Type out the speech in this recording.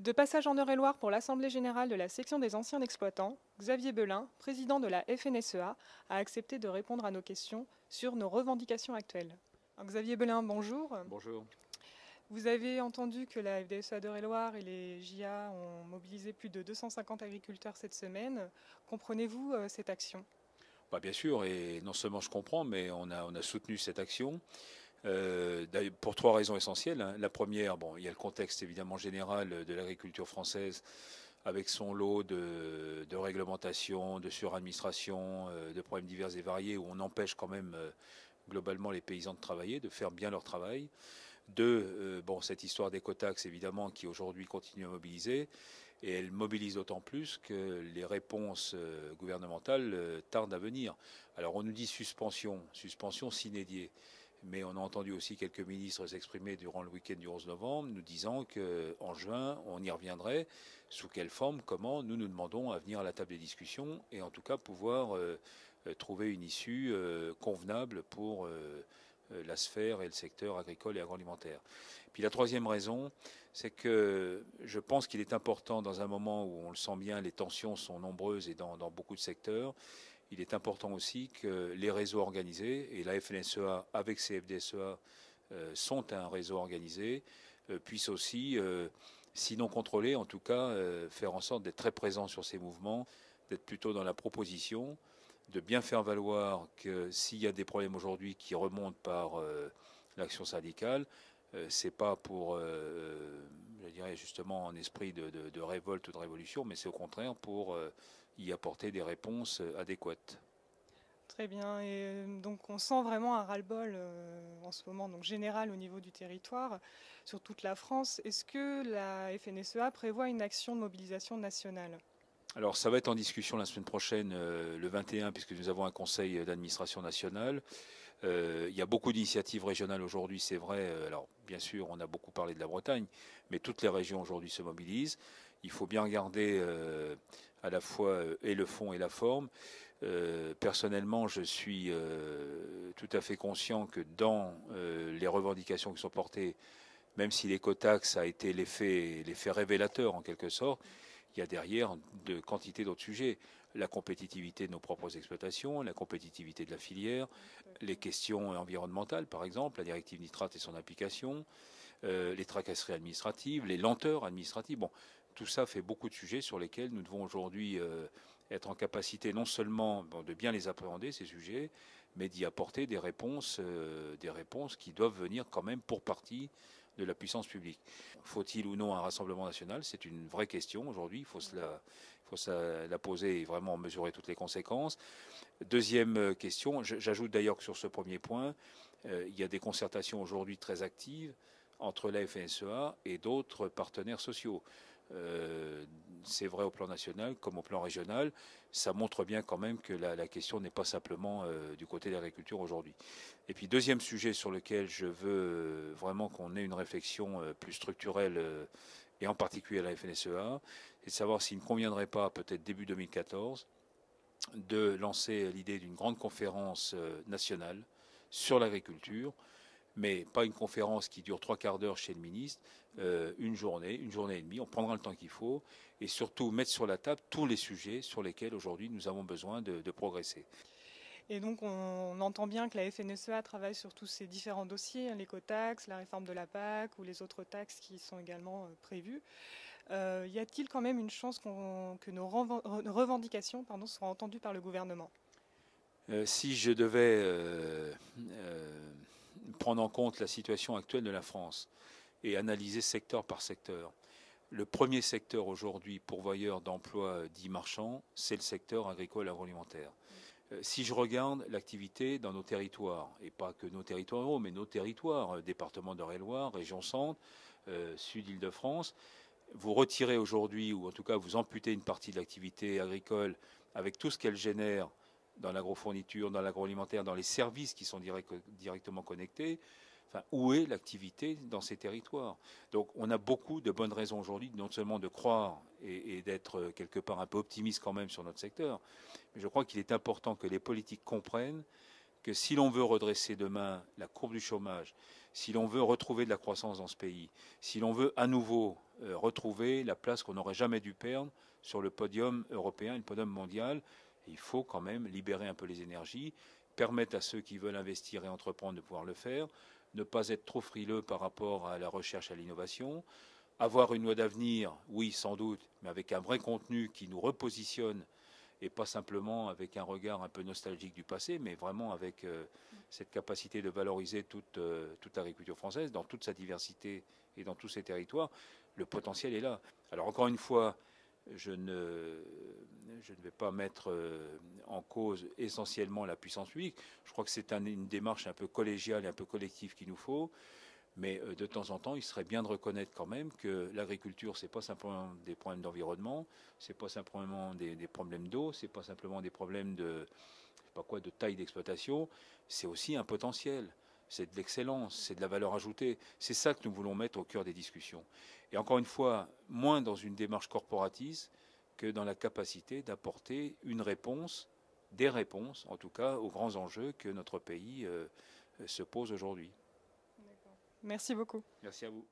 De passage en Eure-et-Loire pour l'Assemblée générale de la section des anciens exploitants, Xavier Belin, président de la FNSEA, a accepté de répondre à nos questions sur nos revendications actuelles. Alors, Xavier Belin, bonjour. Bonjour. Vous avez entendu que la FDSEA d'Eure-et-Loire et les JA ont mobilisé plus de 250 agriculteurs cette semaine. Comprenez-vous cette action? Bien sûr, et non seulement je comprends, mais on a soutenu cette action pour trois raisons essentielles, hein. La première, il y a le contexte évidemment général de l'agriculture française avec son lot de réglementations, de suradministration, de problèmes divers et variés où on empêche quand même globalement les paysans de travailler, de faire bien leur travail. Deux, cette histoire d'écotaxe évidemment qui aujourd'hui continue à mobiliser, et elle mobilise d'autant plus que les réponses gouvernementales tardent à venir. Alors on nous dit suspension sine die, mais on a entendu aussi quelques ministres s'exprimer durant le week-end du 11 novembre, nous disant qu'en juin, on y reviendrait. Sous quelle forme, comment? Nous demandons à venir à la table des discussions et en tout cas pouvoir trouver une issue convenable pour la sphère et le secteur agricole et agroalimentaire. Puis la troisième raison, c'est que je pense qu'il est important dans un moment où on le sent bien, les tensions sont nombreuses et dans beaucoup de secteurs, il est important aussi que les réseaux organisés, et la FNSEA avec ses FDSEA sont un réseau organisé, puissent aussi, sinon contrôler, en tout cas faire en sorte d'être très présents sur ces mouvements, d'être plutôt dans la proposition, de bien faire valoir que s'il y a des problèmes aujourd'hui qui remontent par l'action syndicale, c'est pas pour, je dirais justement en esprit de révolte ou de révolution, mais c'est au contraire pour y apporter des réponses adéquates. Très bien, et donc on sent vraiment un ras-le-bol en ce moment, donc général au niveau du territoire, sur toute la France. Est-ce que la FNSEA prévoit une action de mobilisation nationale? Alors ça va être en discussion la semaine prochaine, le 21, puisque nous avons un conseil d'administration nationale. Il y a beaucoup d'initiatives régionales aujourd'hui, c'est vrai. Alors bien sûr, on a beaucoup parlé de la Bretagne, mais toutes les régions aujourd'hui se mobilisent. Il faut bien regarder à la fois et le fond et la forme. Personnellement, je suis tout à fait conscient que dans les revendications qui sont portées, même si l'écotaxe a été l'effet révélateur en quelque sorte, il y a derrière de quantité d'autres sujets. La compétitivité de nos propres exploitations, la compétitivité de la filière, les questions environnementales par exemple, la directive nitrate et son application, les tracasseries administratives, les lenteurs administratives. Bon, tout ça fait beaucoup de sujets sur lesquels nous devons aujourd'hui être en capacité non seulement de bien les appréhender, ces sujets, mais d'y apporter des réponses qui doivent venir quand même pour partie de la puissance publique. Faut-il ou non un rassemblement national? C'est une vraie question aujourd'hui. Il faut se la poser et vraiment mesurer toutes les conséquences. Deuxième question, j'ajoute d'ailleurs que sur ce premier point, il y a des concertations aujourd'hui très actives entre la FNSEA et d'autres partenaires sociaux. C'est vrai au plan national comme au plan régional. Ça montre bien quand même que la question n'est pas simplement du côté de l'agriculture aujourd'hui. Et puis deuxième sujet sur lequel je veux vraiment qu'on ait une réflexion plus structurelle et en particulier à la FNSEA, c'est de savoir s'il ne conviendrait pas peut-être début 2014 de lancer l'idée d'une grande conférence nationale sur l'agriculture, mais pas une conférence qui dure trois quarts d'heure chez le ministre, une journée et demie, on prendra le temps qu'il faut, et surtout mettre sur la table tous les sujets sur lesquels aujourd'hui nous avons besoin de progresser. Et donc on entend bien que la FNSEA travaille sur tous ces différents dossiers, hein, l'écotaxe, la réforme de la PAC ou les autres taxes qui sont également prévues. Y a-t-il quand même une chance que nos revendications soient entendues par le gouvernement? Si je devais prendre en compte la situation actuelle de la France et analyser secteur par secteur, le premier secteur aujourd'hui pourvoyeur d'emplois dits marchands, c'est le secteur agricole agroalimentaire. Si je regarde l'activité dans nos territoires, et pas que nos territoires ruraux, mais nos territoires, département d'Eure-et-Loire, région centre, sud Île-de-France, vous retirez aujourd'hui, ou en tout cas vous amputez une partie de l'activité agricole avec tout ce qu'elle génère dans l'agrofourniture, dans l'agroalimentaire, dans les services qui sont directement connectés. Enfin, où est l'activité dans ces territoires? Donc on a beaucoup de bonnes raisons aujourd'hui, non seulement de croire et d'être quelque part un peu optimiste quand même sur notre secteur, mais je crois qu'il est important que les politiques comprennent que si l'on veut redresser demain la courbe du chômage, si l'on veut retrouver de la croissance dans ce pays, si l'on veut à nouveau retrouver la place qu'on n'aurait jamais dû perdre sur le podium européen et le podium mondial, il faut quand même libérer un peu les énergies, permettre à ceux qui veulent investir et entreprendre de pouvoir le faire, ne pas être trop frileux par rapport à la recherche et à l'innovation, avoir une loi d'avenir, oui sans doute, mais avec un vrai contenu qui nous repositionne et pas simplement avec un regard un peu nostalgique du passé, mais vraiment avec cette capacité de valoriser toute l'agriculture française dans toute sa diversité et dans tous ses territoires. Le potentiel est là. Alors encore une fois, je ne vais pas mettre en cause essentiellement la puissance publique. Je crois que c'est une démarche un peu collégiale et un peu collective qu'il nous faut. Mais de temps en temps, il serait bien de reconnaître quand même que l'agriculture, c'est pas simplement des problèmes d'environnement, c'est pas simplement des problèmes d'eau, c'est pas simplement des problèmes de, je sais pas quoi, de taille d'exploitation, c'est aussi un potentiel. C'est de l'excellence, c'est de la valeur ajoutée. C'est ça que nous voulons mettre au cœur des discussions. Et encore une fois, moins dans une démarche corporatiste que dans la capacité d'apporter une réponse, des réponses en tout cas, aux grands enjeux que notre pays se pose aujourd'hui. Merci beaucoup. Merci à vous.